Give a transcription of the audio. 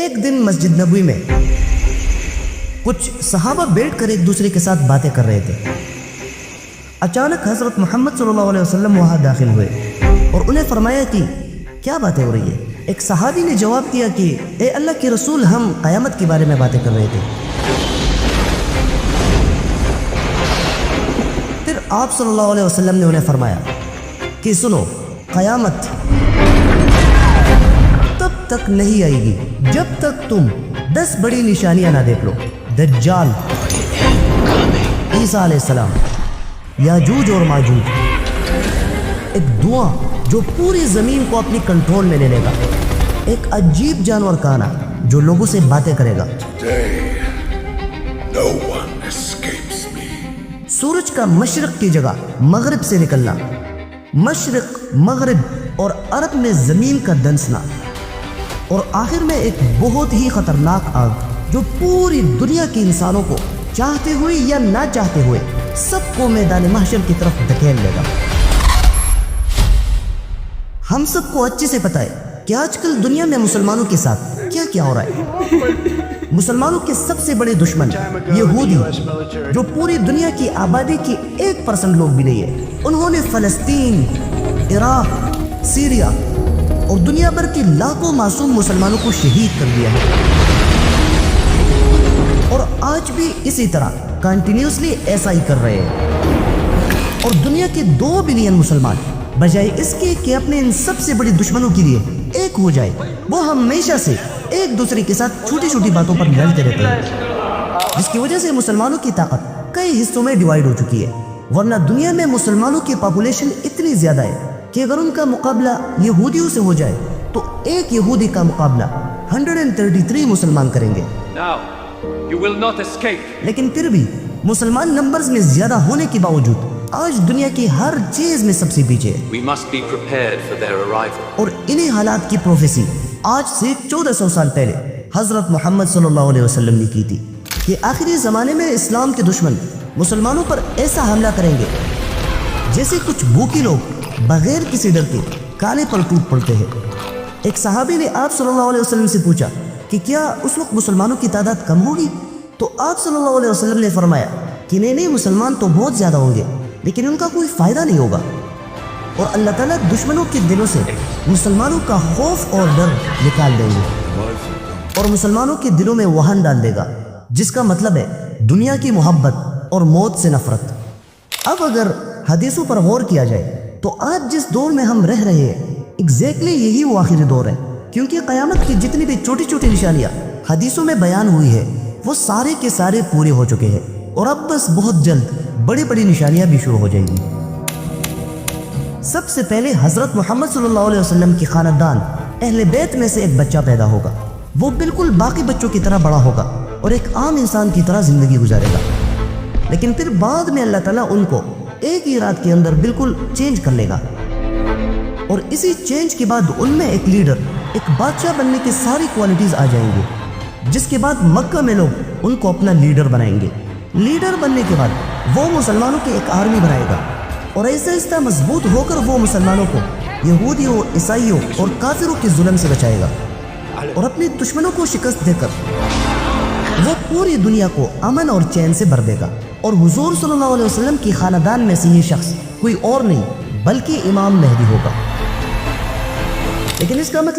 ایک دن مسجد نبوی میں کچھ صحابہ بیٹھ کر ایک دوسرے کے ساتھ باتیں کر رہے تھے۔ اچانک حضرت محمد صلی اللہ علیہ وسلم وہاں داخل ہوئے اور انہیں فرمایا کہ کیا باتیں ہو رہی ہے؟ ایک صحابی نے جواب دیا کہ اے اللہ کے رسول، ہم قیامت کے بارے میں باتیں کر رہے تھے۔ پھر آپ صلی اللہ علیہ وسلم نے انہیں فرمایا کہ سنو، قیامت تب تک نہیں آئے گی جب تک تم 10 بڑی نشانیاں نہ دیکھ لو: دجال، عیسیٰ علیہ السلام، یاجوج اور ماجوج، ایک دھواں جو پوری زمین کو اپنی کنٹرول میں لے لے گا، ایک عجیب جانور کا آنا جو لوگوں سے باتیں کرے گا، No one escapes me. سورج کا مشرق کی جگہ مغرب سے نکلنا، مشرق، مغرب اور عرب میں زمین کا دنسنا، اور آخر میں ایک بہت ہی خطرناک آگ جو پوری دنیا کے انسانوں کو چاہتے ہوئے یا نہ چاہتے ہوئے سب کو میدان محشر کی طرف دھکیل لے گا۔ ہم سب کو اچھے سے پتہ ہے کہ آج کل دنیا میں مسلمانوں کے ساتھ کیا کیا ہو رہا ہے۔ مسلمانوں کے سب سے بڑے دشمن یہودی، جو پوری دنیا کی آبادی کی 1% لوگ بھی نہیں ہے، انہوں نے فلسطین، عراق، سیریا اور دنیا بھر کے لاکھوں معصوم مسلمانوں کو شہید کر دیا ہے، اور آج بھی اسی طرح کنٹینیوسلی ایسا ہی کر رہے ہیں۔ اور دنیا کے 2 بلین مسلمان بجائے اس کے کہ اپنے ان سب سے بڑی دشمنوں کے لیے ایک ہو جائے، وہ ہمیشہ سے ایک دوسرے کے ساتھ چھوٹی چھوٹی باتوں پر لڑتے رہتے ہیں، جس کی وجہ سے مسلمانوں کی طاقت کئی حصوں میں ڈیوائیڈ ہو چکی ہے۔ ورنہ دنیا میں مسلمانوں کی پاپولیشن اتنی زیادہ ہے کہ اگر ان کا مقابلہ یہودیوں سے ہو جائے تو ایک یہودی کا مقابلہ 133 مسلمان کریں گے۔ Now, you will not escape. لیکن پھر بھی مسلمان نمبرز میں زیادہ ہونے کے باوجود آج دنیا کی ہر چیز میں سب سے پیچھے ہے، We must be prepared for their arrival. اور انہی حالات کی پروفیسی آج سے 1400 سال پہلے حضرت محمد صلی اللہ علیہ وسلم نے کی تھی کہ آخری زمانے میں اسلام کے دشمن مسلمانوں پر ایسا حملہ کریں گے جیسے کچھ بھوکی لوگ بغیر کسی ڈر کے کانے پر ٹوٹ پڑتے ہیں۔ ایک صحابی نے آپ صلی اللہ علیہ وسلم سے پوچھا کہ کیا اس وقت مسلمانوں کی تعداد کم ہوگی؟ تو آپ صلی اللہ علیہ وسلم نے فرمایا کہ نہیں، مسلمان تو بہت زیادہ ہوں گے لیکن ان کا کوئی فائدہ نہیں ہوگا، اور اللہ تعالیٰ دشمنوں کے دلوں سے مسلمانوں کا خوف اور ڈر نکال دیں گے اور مسلمانوں کے دلوں میں وہن ڈال دے گا، جس کا مطلب ہے دنیا کی محبت اور موت سے نفرت۔ اب اگر حدیثوں پر غور کیا جائے تو آج جس دور میں ہم رہ رہے ہیں ایگزیکٹلی یہی وہ آخری دور ہے، کیونکہ قیامت کی جتنی بھی چھوٹی چھوٹی نشانیاں حدیثوں میں بیان ہوئی ہے وہ سارے کے سارے پورے ہو چکے ہیں، اور اب بس بہت جلد بڑی بڑی نشانیاں بھی شروع ہو جائیں گی۔ سب سے پہلے حضرت محمد صلی اللہ علیہ وسلم کی خاندان اہل بیت میں سے ایک بچہ پیدا ہوگا، وہ بالکل باقی بچوں کی طرح بڑا ہوگا اور ایک عام انسان کی طرح زندگی گزارے گا، لیکن پھر بعد میں اللہ تعالیٰ ان کو ایک ہی رات کے اندر بالکل چینج کر لے گا، اور اسی چینج کے بعد ان میں ایک لیڈر، ایک بادشاہ بننے کی ساری کوالٹیز آ جائیں گی، جس کے بعد مکہ میں لوگ ان کو اپنا لیڈر بنائیں گے۔ لیڈر بننے کے بعد وہ مسلمانوں کی ایک آرمی بنائے گا، اور ایسا ایسا مضبوط ہو کر وہ مسلمانوں کو یہودیوں، عیسائیوں اور کافروں کے ظلم سے بچائے گا، اور اپنے دشمنوں کو شکست دے کر وہ پوری دنیا کو امن اور چین سے بھر دے گا۔ اور حضور صلی اللہ علیہ وسلم کی خاندان میں سے یہ شخص کوئی اور نہیں بلکہ امام مہدی ہوگا، لیکن اس کا مطلب